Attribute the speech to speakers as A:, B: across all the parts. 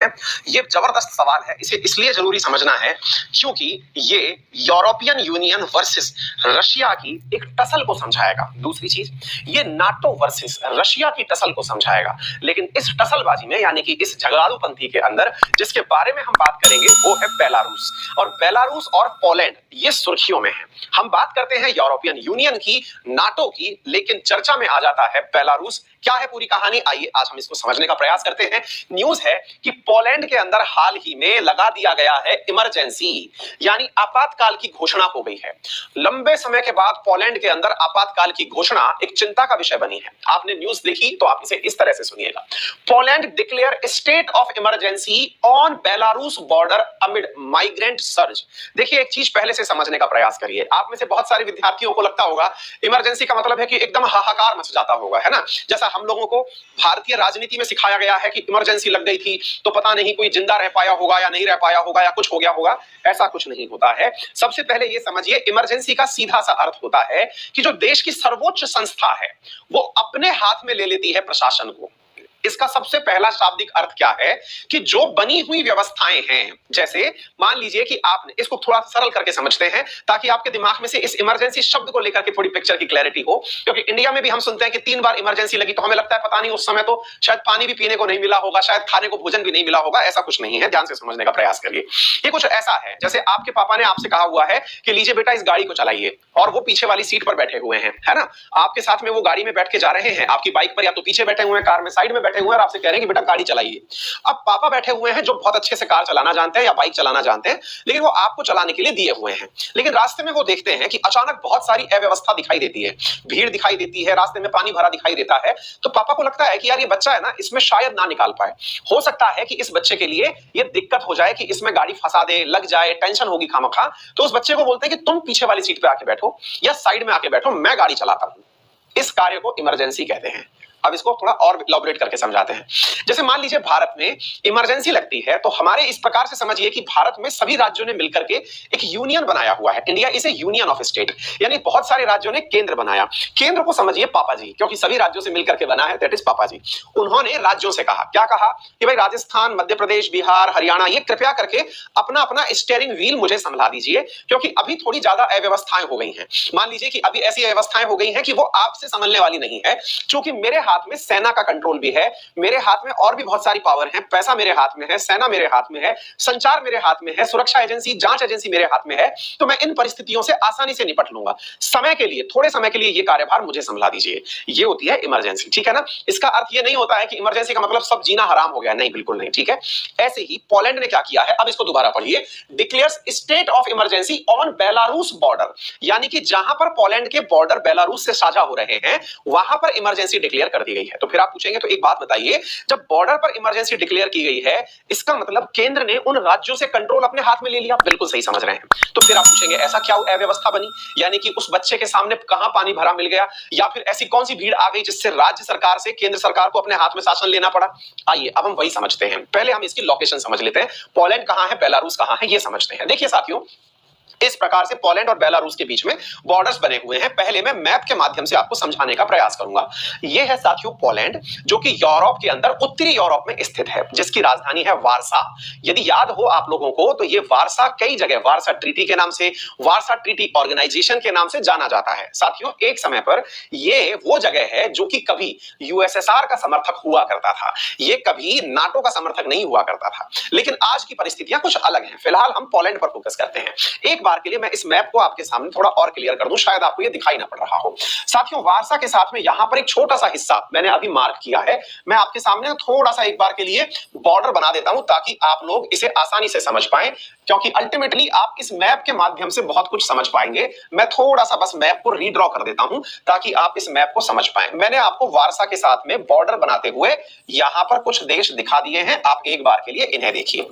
A: है? ये जबरदस्त सवाल है, इसे इसलिए जरूरी समझना है क्योंकि ये यूरोपियन यूनियन वर्सेस रशिया की एक टसल को समझाएगा। दूसरी चीज, ये नाटो वर्सेस रशिया की टसल को समझाएगा। लेकिन इस टसलबाजी में यानी कि इस झगड़ालूपंथी के अंदर जिसके बारे में हम बात करेंगे वो है बेलारूस। और बेलारूस और पोलैंड ये सुर्खियों में है। हम बात करते हैं यूरोपियन यूनियन की, नाटो की, लेकिन चर्चा में आ जाता है बेलारूस। क्या है पूरी कहानी, आइए आज हम इसको समझने का प्रयास करते हैं। न्यूज है कि पोलैंड के अंदर हाल ही में लगा दिया गया है इमरजेंसी, यानी आपातकाल की घोषणा हो गई है। लंबे समय के बाद पोलैंड के अंदर आपातकाल की घोषणा एक चिंता का विषय बनी है। आपने न्यूज देखी तो आप इसे इस तरह से सुनिएगा। Poland declare state of emergency on Belarus border amid migrant surge. देखिए एक चीज पहले से समझने का प्रयास करिए। आप में से बहुत सारे विद्यार्थियों को लगता होगा इमरजेंसी का मतलब है कि एकदम हाहाकार मच जाता होगा, है ना। जैसा हम लोगों को भारतीय राजनीति में सिखाया गया है कि इमरजेंसी लग गई थी तो पता नहीं कोई जिंदा रह पाया होगा या नहीं रह पाया होगा या कुछ हो गया होगा। ऐसा कुछ नहीं होता है। सबसे पहले यह समझिए, इमरजेंसी का सीधा सा अर्थ होता है कि जो देश की सर्वोच्च संस्था है वो अपने हाथ में ले लेती है प्रशासन को। इसका सबसे पहला शाब्दिक अर्थ क्या है कि जो बनी हुई व्यवस्थाएं हैं, जैसे मान लीजिए कि आपने इसको थोड़ा सरल करके समझते हैं ताकि आपके दिमाग में से इस इमरजेंसी शब्द को लेकर के थोड़ी पिक्चर की क्लैरिटी हो। क्योंकि इंडिया में भी हम सुनते हैं कि 3 बार इमरजेंसी लगी तो हमें लगता है पता नहीं उस समय तो शायद पानी भी पीने को नहीं मिला होगा, शायद खाने को भोजन भी नहीं मिला होगा। ऐसा कुछ नहीं है, ध्यान से समझने का प्रयास करिए। ये कुछ ऐसा है जैसे आपके पापा ने आपसे कहा हुआ है कि लीजिए बेटा इस गाड़ी को चलाइए, और वो पीछे वाली सीट पर बैठे हुए हैं, है ना। आपके साथ में वो गाड़ी में बैठ के जा रहे हैं, आपकी बाइक पर या तो पीछे बैठे हुए हैं, कार में साइड में बैठे हुए हैं और आपसे कह रहे हैं कि गाड़ी चलाइए। अब पापा बैठे हुए हैं जो बहुत अच्छे से कार चलाना जानते हैं या बाइक चलाना जानते हैं, लेकिन वो आपको चलाने के लिए दिए हुए हैं। लेकिन रास्ते में वो देखते हैं कि अचानक बहुत सारी अव्यवस्था दिखाई देती है, भीड़ दिखाई देती है, रास्ते में पानी भरा दिखाई देता है। तो पापा को लगता है कि यार ये बच्चा है ना, इसमें शायद ना निकाल पाए। हो सकता है कि इस बच्चे के लिए ये दिक्कत हो जाए कि इसमें गाड़ी फंसा दे, लग जाए, टेंशन होगी खामखा। तो उस बच्चे को बोलते हैं कि तुम पीछे वाली सीट पे आके बैठो या साइड में आके बैठो, मैं गाड़ी चलाता हूं। इस कार्य को इमरजेंसी कहते हैं। अब इसको थोड़ा और इलैबोरेट करके समझाते हैं। जैसे मान लीजिए भारत में इमरजेंसी लगती है तो हमारे इस प्रकार से समझिए कि भारत में सभी राज्यों ने मिलकर के एक यूनियन बनाया हुआ है। India is A union of state, यानी बहुत सारे राज्यों ने केंद्र बनाया। केंद्र को समझिए पापा जी, क्योंकि सभी राज्यों से मिलकर के बना है, दैट इज पापा जी। उन्होंने राज्यों से कहा, क्या कहा कि भाई राजस्थान, मध्य प्रदेश, बिहार, हरियाणा, ये कृपया करके अपना अपना स्टीयरिंग व्हील मुझे संभला दीजिए, क्योंकि अभी थोड़ी ज्यादा अव्यवस्थाएं हो गई हैं। मान लीजिए कि अभी ऐसी अव्यवस्थाएं हो गई हैं कि वो आपसे संभलने वाली नहीं है, क्योंकि मेरे हाथ में सेना का कंट्रोल भी है, मेरे हाथ में और भी बहुत सारी पावर है, पैसा मेरे हाथ में है, सेना मेरे हाथ में है, संचार मेरे हाथ में है, सुरक्षा एजेंसी, जांच एजेंसी मेरे हाथ में है। तो मैं इन परिस्थितियों से आसानी से निपट लूंगा। समय के लिए, थोड़े समय के लिए ये कार्यभार मुझे संभला दीजिए। ये होती है इमरजेंसी, ठीक है ना। इसका अर्थ ये नहीं होता है कि इमरजेंसी का मतलब सब जीना हराम हो गया, नहीं, बिल्कुल नहीं, ठीक है। ऐसे ही पोलैंड ने क्या किया है, अब इसको दोबारा पढ़िए, declares state of emergency on Belarus border, यानी कि जहां पर पोलैंड के बॉर्डर बेलारूस से साझा हो रहे हैं वहां पर इमरजेंसी डिक्लेयर कर दी गई है। तो फिर आप पूछेंगे तो एक बात बताइए, जब बॉर्डर पर इमरजेंसी डिक्लेयर की गई है इसका मतलब केंद्र ने उन राज्यों से कंट्रोल अपने हाथ में ले लिया। बिल्कुल सही समझ रहे हैं। तो फिर आप पूछेंगे ऐसा क्या अव्यवस्था बनी, यानी कि उस बच्चे के सामने कहां पानी भरा मिल गया, या फिर ऐसी कौन सी भीड़ आ गई जिससे राज्य सरकार से केंद्र सरकार को अपने हाथ में शासन लेना पड़ा। आइए अब हम वही समझते हैं। पहले हम इसकी लोकेशन समझ लेते हैं, पोलैंड कहां है, बेलारूस कहां है, ये समझते हैं। देखिए साथियों, इस प्रकार से पोलैंड और बेलारूस के बीच में बॉर्डर्स बने हुए हैं। पहले मैं मैप के माध्यम से आपको समझाने का प्रयास करूंगा। यह है साथियों पोलैंड, जो कि यूरोप के अंदर, उत्तरी यूरोप में स्थित है, जिसकी राजधानी है वारसा। यदि याद हो आप लोगों को तो यह वारसा कई जगह वारसा ट्रीटी के नाम से, वारसा ट्रीटी ऑर्गेनाइजेशन के नाम से जाना जाता है। साथियों एक समय पर यह वो जगह है जो कि कभी यूएसएसआर का समर्थक हुआ करता था, यह कभी नाटो का समर्थक नहीं हुआ करता था। लेकिन आज की परिस्थितियां कुछ अलग हैं। फिलहाल हम पोलैंड पर फोकस करते हैं। एक बार के लिए मैं इस मैप को आपके सामने थोड़ा और क्लियर कर दूं, शायद आपको ये दिखाई ना पड़ रहा हो। साथियों वारसा के साथ में यहां पर एक छोटा सा हिस्सा मैंने अभी मार्क किया है। मैं आपके सामने थोड़ा सा एक बार के लिए बॉर्डर बना देता हूं ताकि आप लोग इसे आसानी से समझ पाएं, क्योंकि अल्टीमेटली आप इस मैप के माध्यम से बहुत कुछ समझ पाएंगे। मैं थोड़ा सा बस मैप को रीड्रॉ कर देता हूं ताकि आप इस मैप को समझ पाएं। मैंने आपको वारसा के साथ में बॉर्डर बनाते हुए यहां पर कुछ देश दिखा दिए हैं, आप एक बार के लिए इन्हें देखिए,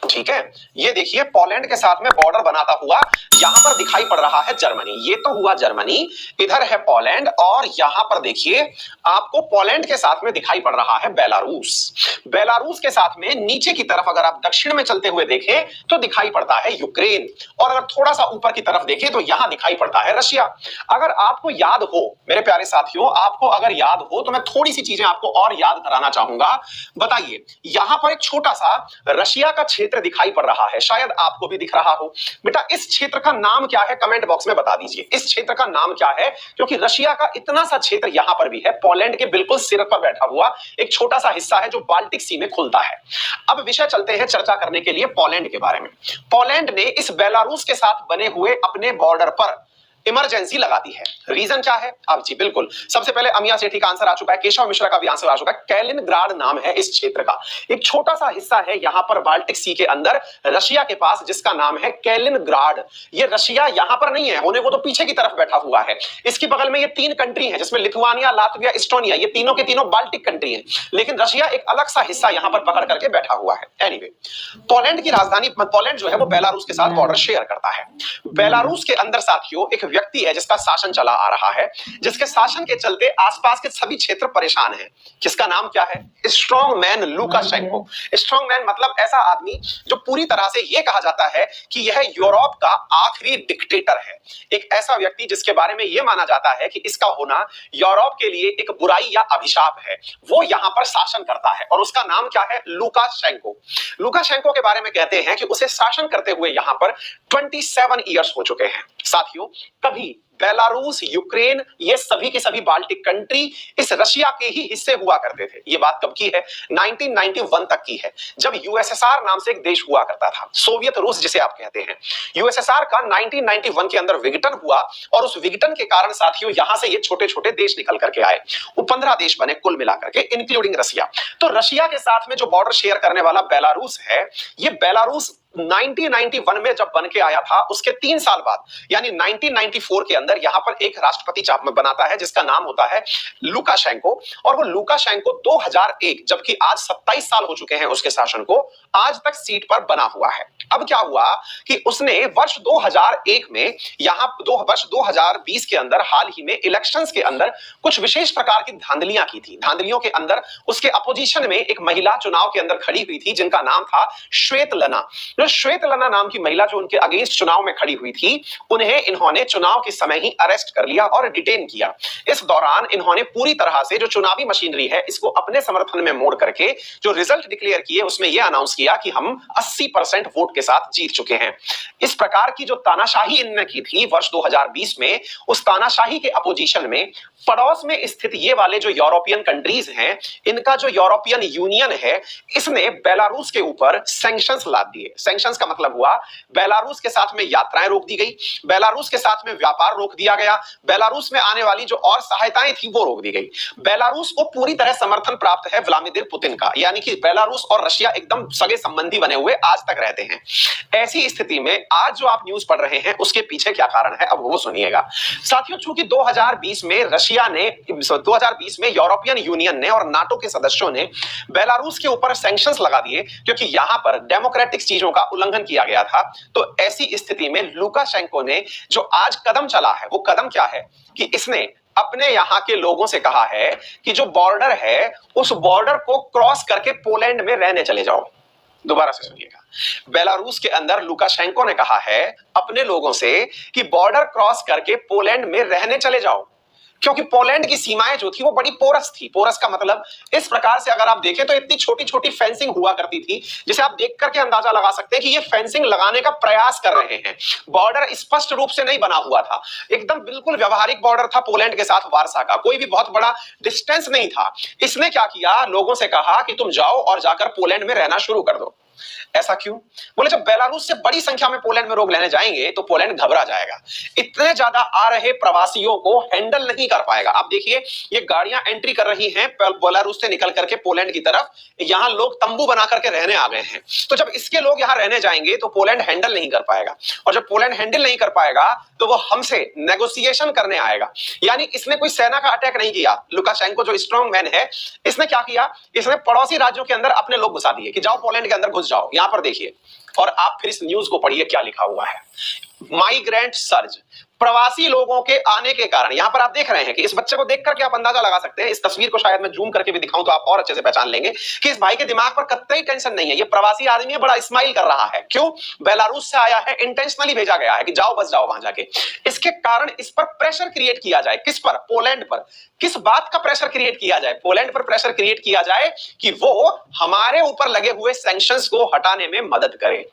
A: ठीक है। ये देखिए पोलैंड के साथ में बॉर्डर बनाता हुआ यहां पर दिखाई पड़ रहा है जर्मनी, ये तो हुआ जर्मनी, इधर है पोलैंड, और यहां पर देखिए आपको पोलैंड के साथ में दिखाई पड़ रहा है बेलारूस। बेलारूस के साथ में नीचे की तरफ अगर आप दक्षिण में चलते हुए देखें तो दिखाई पड़ता है यूक्रेन, और अगर थोड़ा सा ऊपर की तरफ देखें तो यहां दिखाई पड़ता है रशिया। अगर आपको याद हो मेरे प्यारे साथियों, आपको अगर याद हो तो मैं थोड़ी सी चीजें आपको और याद कराना चाहूंगा। बताइए, यहां पर एक छोटा सा रशिया का क्षेत्र दिखाई पड़ रहा है, शायद आपको भी दिख रहा हो। बेटा इस क्षेत्र का नाम क्या है, कमेंट बॉक्स में बता दीजिए, इस क्षेत्र का नाम क्या है, क्योंकि रशिया का इतना सा क्षेत्र यहां पर भी है, पोलैंड के बिल्कुल सिर पर बैठा हुआ एक छोटा सा हिस्सा है जो बाल्टिक सी में खुलता है। अब विषय चलते हैं चर्चा करने के लिए पोलैंड के बारे में। पोलैंड ने इस बेलारूस के साथ बने हुए अपने बॉर्डर पर इमरजेंसी लगा दी है। रीजन क्या है? अब जी बिल्कुल, सबसे पहले अमिया सेठी का आंसर आ चुका है, केशव मिश्रा का भी आंसर आ चुका है। कैलिनग्राड नाम है इस क्षेत्र का, एक छोटा सा हिस्सा है यहां पर बाल्टिक सी के अंदर रशिया के पास, जिसका नाम है कैलिनग्राड। ये रशिया यहां पर नहीं है, होने को तो पीछे की तरफ बैठा हुआ है। इसकी बगल में ये 3 कंट्री है, जिसमें लिथुआनिया, लातविया, इस्टोनिया, ये तीनों के तीनों बाल्टिक कंट्री हैं, लेकिन रशिया एक अलग सा हिस्सा यहां पर पकड़ करके बैठा हुआ है। एनीवे, पोलैंड की राजधानी, पोलैंड जो है वो बेलारूस के साथ बॉर्डर शेयर करता है। बेलारूस के अंदर साथियों एक व्यक्ति है जिसका शासन चला आ रहा है, जिसके शासन के चलते आसपास के सभी क्षेत्र परेशान हैं। किसका नाम क्या है? Strong man Lukashenko. Strong man मतलब ऐसा आदमी जो पूरी तरह से यह कहा जाता है कि यह यूरोप का आखिरी डिक्टेटर है, एक ऐसा व्यक्ति जिसके बारे में यह माना जाता है कि इसका होना यूरोप के लिए एक बुराई या अभिशाप है। वो यहां पर शासन करता है और उसका नाम क्या है? लुकाशेंको। लुकाशेंको के बारे में कहते हैं कि उसे शासन करते हुए यहां पर 27 ईयर्स हो चुके हैं। साथियों, कभी बेलारूस, यूक्रेन, ये सभी के सभी बाल्टिक कंट्री इस रशिया के ही हिस्से हुआ करते थे। ये बात कब की है? 1991 तक की है, जब यूएसएसआर नाम से एक देश हुआ करता था, सोवियत रूस जिसे आप कहते हैं। यूएसएसआर का 1991 के अंदर विघटन हुआ, और उस विघटन के कारण साथियों यहां से ये छोटे छोटे देश निकल करके आए। वो 15 देश बने कुल मिलाकर के, इंक्लूडिंग रशिया। तो रशिया के साथ में जो बॉर्डर शेयर करने वाला बेलारूस है, ये बेलारूस 1991 में जब बन के आया था, उसके 3 साल बाद यानी 1994 के अंदर यहां पर एक राष्ट्रपति बनाता है जिसका नाम होता है लुकाशेंको। और वो लुकाशेंको 2001, जबकि आज 27 साल हो चुके हैं उसके शासन को, आज तक सीट पर बना हुआ है। अब क्या हुआ कि उसने वर्ष 2001 में यहां वर्ष 2020 के अंदर हाल ही में इलेक्शंस के अंदर कुछ विशेष प्रकार की धांधलियां की थी। धांधलियों के अंदर उसके अपोजिशन में एक महिला चुनाव के अंदर खड़ी हुई थी जिनका नाम था श्वेतलना। श्वेतलना नाम की महिला जो उनके अगेंस्ट चुनाव में खड़ी हुई थी, उन्हें इन्होंने चुनाव के समय ही अरेस्ट कर लिया और डिटेन किया। इस दौरान इन्होंने पूरी तरह से जो चुनावी मशीनरी है इसको अपने समर्थन में मोड़ करके जो रिजल्ट डिक्लेयर किए उसमें यह अनाउंस किया कि हम 80% वोट के साथ जीत चुके हैं। इस प्रकार की जो तानाशाही इन्होंने की थी वर्ष 2020 में, उस तानाशाही के अपोजिशन में पड़ोस में स्थित ये वाले जो यूरोपियन कंट्रीज हैं, इनका जो यूरोपियन यूनियन है, इसने बेलारूस के ऊपर सैंक्शंस लाद दिए। सैंक्शंस का मतलब हुआ बेलारूस के साथ में यात्राएं रोक दी गई, बेलारूस के साथ में व्यापार रोक दिया गया, बेलारूस में आने वाली जो और सहायताएं थी वो रोक दी गई। बेलारूस को पूरी तरह समर्थन प्राप्त है व्लादिमीर पुतिन का, यानी कि बेलारूस और रशिया एकदम सगे संबंधी बने हुए आज तक रहते हैं। ऐसी स्थिति में आज जो आप न्यूज पढ़ रहे हैं उसके पीछे क्या कारण है, अब वो सुनिएगा। साथियों, चूंकि 2020 में रशिया ने 2020 में यूरोपियन यूनियन ने और नाटो के सदस्यों ने बेलारूस के ऊपर सैंक्शंस लगा दिए क्योंकि यहां पर डेमोक्रेटिक चीजों का उल्लंघन किया गया था, तो ऐसी स्थिति में लुकाशेंको ने जो आज कदम चला है, वो कदम क्या है कि इसने अपने यहां के लोगों से कहा है कि जो बॉर्डर है उस बॉर्डर को क्रॉस करके पोलैंड में रहने चले जाओ। दोबारा से सुनिएगा, बेलारूस के अंदर लुकाशेंको ने कहा है अपने लोगों से कि बॉर्डर क्रॉस करके पोलैंड में रहने चले जाओ, क्योंकि पोलैंड की सीमाएं जो थी वो बड़ी पोरस थी। पोरस का मतलब इस प्रकार से अगर आप देखें तो इतनी छोटी छोटी फेंसिंग हुआ करती थी जिसे आप देख करके अंदाजा लगा सकते हैं कि ये फेंसिंग लगाने का प्रयास कर रहे हैं। बॉर्डर स्पष्ट रूप से नहीं बना हुआ था, एकदम बिल्कुल व्यवहारिक बॉर्डर था पोलैंड के साथ वारसा का, कोई भी बहुत बड़ा डिस्टेंस नहीं था। इसने क्या किया, लोगों से कहा कि तुम जाओ और जाकर पोलैंड में रहना शुरू कर दो। ऐसा क्यों? बोले जब बेलारूस से बड़ी संख्या में पोलैंड में लोग रहने जाएंगे तो पोलैंड घबरा जाएगा, इतने ज्यादा आ रहे प्रवासियों को हैंडल नहीं कर पाएगा। आप देखिए ये गाड़ियां एंट्री कर रही हैं बेलारूस से निकल करके पोलैंड की तरफ, यहां लोग तंबू बना करके रहने आ गए हैं। तो जब इसके लोग यहां रहने जाएंगे तो पोलैंड हैंडल नहीं कर पाएगा, और जब पोलैंड हैंडल नहीं कर पाएगा तो वो हमसे नेगोशिएशन करने आएगा। यानी इसने कोई सेना का अटैक नहीं किया। लुकाशेंको जो स्ट्रॉन्ग मैन है, इसने क्या किया, इसने पड़ोसी राज्यों के अंदर अपने लोग घुसा दिए कि जाओ पोलैंड के अंदर घुस घुस जाओ, यहां पर देखिए और आप फिर इस न्यूज को पढ़िए क्या लिखा हुआ है। माइग्रेंट सर्ज, प्रवासी लोगों के आने के कारण, यहां पर आप देख रहे हैं कि इस बच्चे को देख करके आप अंदाजा लगा सकते हैं, इस तस्वीर को शायद मैं जूम करके भी दिखाऊं तो आप और अच्छे से पहचान लेंगे कि इस भाई के दिमाग पर कतई टेंशन नहीं है। ये प्रवासी आदमी है, बड़ा स्माइल कर रहा है। क्यों? बेलारूस से आया है, इंटेंशनली भेजा गया है कि जाओ बस जाओ वहां जाके। इसके कारण इस पर प्रेशर क्रिएट किया जाए। किस पर? पोलैंड पर। किस बात का प्रेशर क्रिएट किया जाए? पोलैंड पर प्रेशर क्रिएट किया जाए कि वो हमारे ऊपर लगे हुए सैंक्शंस को हटाने में मदद करे।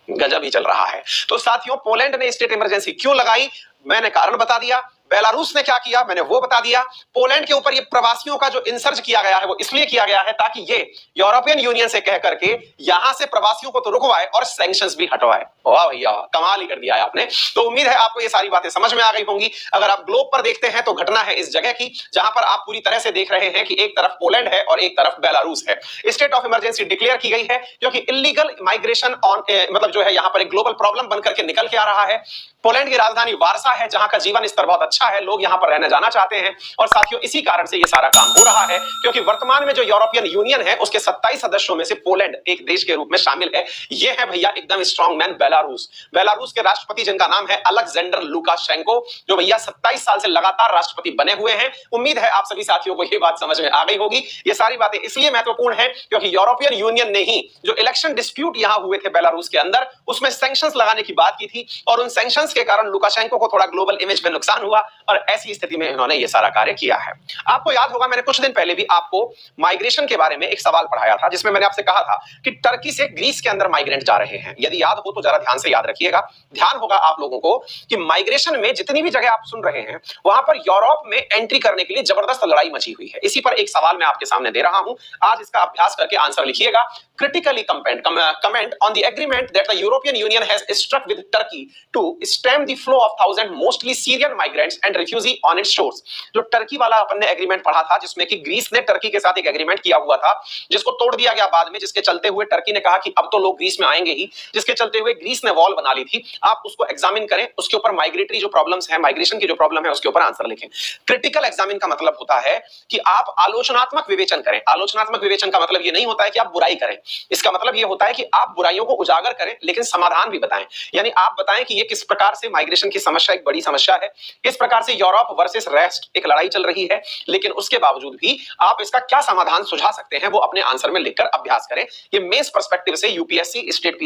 A: गजब ही चल रहा है। तो साथियों, पोलैंड ने स्टेट इमरजेंसी क्यों लगाई, मैंने कारण बता दिया। बेलारूस ने क्या किया, मैंने वो बता दिया। पोलैंड के ऊपर ये प्रवासियों का जो इंसर्ज किया गया है वो इसलिए किया गया है ताकि ये यूरोपियन यूनियन से कह करके यहां से प्रवासियों को तो रुकवाए और सैंक्शंस भी हटवाए। वाह भैया, कमाल ही कर दिया है आपने। तो उम्मीद है आपको ये सारी बातें समझ में आ गई होंगी। अगर आप ग्लोब पर देखते हैं तो घटना है इस जगह की जहां पर आप पूरी तरह से देख रहे हैं कि एक तरफ पोलैंड है और एक तरफ बेलारूस है। स्टेट ऑफ इमरजेंसी डिक्लेयर की गई है क्योंकि इलीगल माइग्रेशन ऑन मतलब जो है यहां पर एक ग्लोबल प्रॉब्लम बनकर के निकल के आ रहा है। पोलैंड की राजधानी वार्सा है जहां का जीवन स्तर बहुत अच्छा है, लोग यहां पर रहने जाना चाहते हैं और साथियों इसी कारण से ये सारा काम हो रहा है क्योंकि वर्तमान में जो यूरोपियन यूनियन है उसके 27 सदस्यों में से पोलैंड एक देश के रूप में शामिल है। ये है भैया एकदम स्ट्रॉन्ग मैन बेलारूस। बेलारूस के राष्ट्रपति जिनका नाम है अलेक्जेंडर लुकाशेंको, जो भैया 27 साल से लगातार राष्ट्रपति बने हुए हैं। उम्मीद है आप सभी साथियों को ये बात समझ में आ गई होगी। ये सारी बातें इसलिए महत्वपूर्ण है क्योंकि यूरोपियन यूनियन ने ही जो इलेक्शन डिस्प्यूट यहां हुए थे बेलारूस के अंदर उसमें सैंक्शंस लगाने की बात की थी और उन सैंक्शंस के कारण लुकाशेंको को थोड़ा ग्लोबल इमेज में नुकसान हुआ और ऐसी स्थिति में इन्होंने ये सारा कार्य किया है। आपको याद होगा मैंने कुछ दिन पहले भी आपको माइग्रेशन के बारे में एक सवाल पढ़ाया था जिसमें मैंने आपसे कहा था कि टर्की से ग्रीस के अंदर माइग्रेंट जा रहे हैं। यदि याद हो तो जरा ध्यान से याद रखिएगा। ध्यान होगा आप लोगों को कि माइग्रेशन में जितनी भी जगह आप सुन रहे हैं वहां पर यूरोप में एंट्री करने के लिए जबरदस्त लड़ाई मची हुई है। इसी पर एक सवाल मैं आपके सामने दे रहा हूं, आज इसका अभ्यास करके आंसर लिखिएगा। Critically comment on the agreement that the European Union has struck with Turkey to stem the flow of thousands mostly Syrian migrants and refugees on its shores। जो टर्की वाला अपन ने एग्रीमेंट पढ़ा था जिसमें कि ग्रीस ने Turkey के साथ एक एग्रीमेंट किया हुआ था जिसको तोड़ दिया गया बाद में, जिसके चलते हुए टर्की ने कहा कि अब तो लोग ग्रीस में आएंगे ही, जिसके चलते हुए ग्रीस ने वॉल बना ली थी। आप उसको एग्जामिन करें, उसके ऊपर माइग्रेटरी जो प्रॉब्लम्स है, माइग्रेशन की जो प्रॉब्लम है उसके ऊपर आंसर लिखें। क्रिटिकल एग्जामिन का मतलब होता है कि आप आलोचनात्मक विवेचन करें। आलोचनात्मक विवेचन का मतलब ये नहीं होता है कि आप बुराई करें, इसका मतलब ये होता है कि आप बुराइयों को उजागर करें लेकिन समाधान भी बताएं। यानी आप बताएं कि ये किस प्रकार से माइग्रेशन की समस्या एक बड़ी समस्या है, किस प्रकार से यूरोप वर्सेस रेस्ट एक लड़ाई चल रही है, लेकिन उसके बावजूद भी आप इसका क्या समाधान सुझा सकते हैं वो अपने आंसर में लिखकर अभ्यास करें। ये मेंस पर्सपेक्टिव से यूपीएससी स्टेट